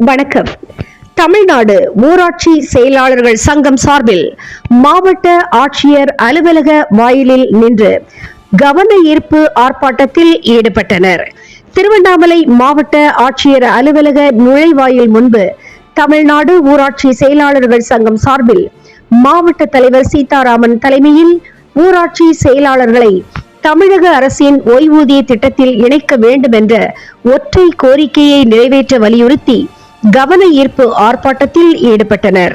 வணக்கம். தமிழ்நாடு ஊராட்சி செயலாளர்கள் சங்கம் சார்பில் மாவட்ட ஆட்சியர் அலுவலக வாயிலில் நின்று கவன ஈர்ப்பு ஆர்ப்பாட்டத்தில் ஈடுபட்டனர். திருவண்ணாமலை மாவட்ட ஆட்சியர் அலுவலக நுழைவாயில் முன்பு தமிழ்நாடு ஊராட்சி செயலாளர்கள் சங்கம் சார்பில் மாவட்ட தலைவர் சீதாராமன் தலைமையில் ஊராட்சி செயலாளர்களை தமிழக அரசின் ஓய்வூதிய திட்டத்தில் இணைக்க வேண்டும் என்ற ஒற்றை கோரிக்கையை நிறைவேற்ற வலியுறுத்தி கவன ஈர்ப்பு ஆர்ப்பாட்டத்தில் ஈடுபட்டனர்.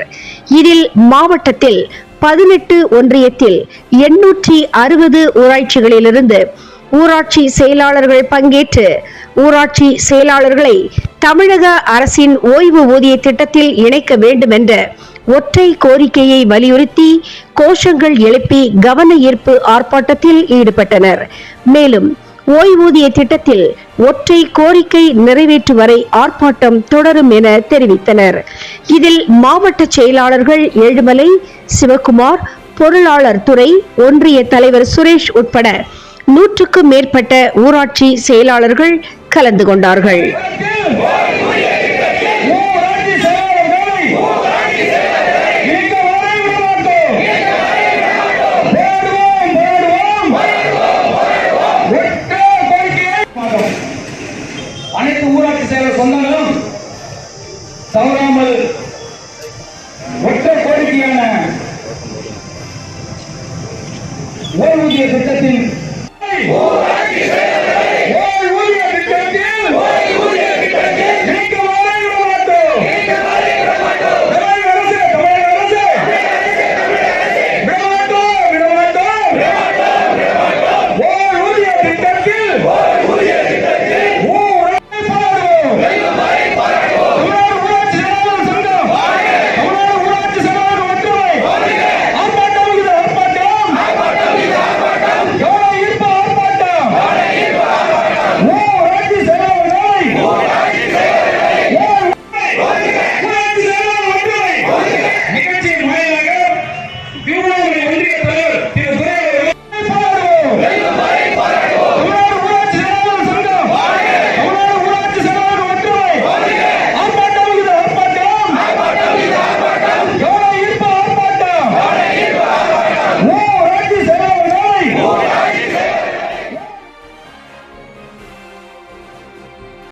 இதில் மாவட்டத்தில் 18 ஒன்றியத்தில் 860 ஊராட்சிகளிலிருந்து ஊராட்சி செயலாளர்கள் பங்கேற்று ஊராட்சி செயலாளர்களை தமிழக அரசின் ஓய்வு ஊதிய திட்டத்தில் இணைக்க வேண்டும் என்ற ஒற்றை கோரிக்கையை வலியுறுத்தி கோஷங்கள் எழுப்பி கவன ஈர்ப்பு ஆர்ப்பாட்டத்தில் ஈடுபட்டனர். மேலும் ஓய்வூதிய திட்டத்தில் ஒற்றை கோரிக்கை நிறைவேற்று வரை ஆர்ப்பாட்டம் தொடரும் என தெரிவித்தனர். இதில் மாவட்ட செயலாளர்கள் ஏழுமலை, சிவகுமார், பொருளாளர் துறை, ஒன்றிய தலைவர் சுரேஷ் உட்பட 100க்கும் மேற்பட்ட ஊராட்சி செயலாளர்கள் கலந்து கொண்டார்கள். அனைத்து ஊராட்சி செயலர் சொந்தங்களும் தவறாமல் ஒற்றை கோரிக்கையான ஓய்வூதிய திட்டத்தின்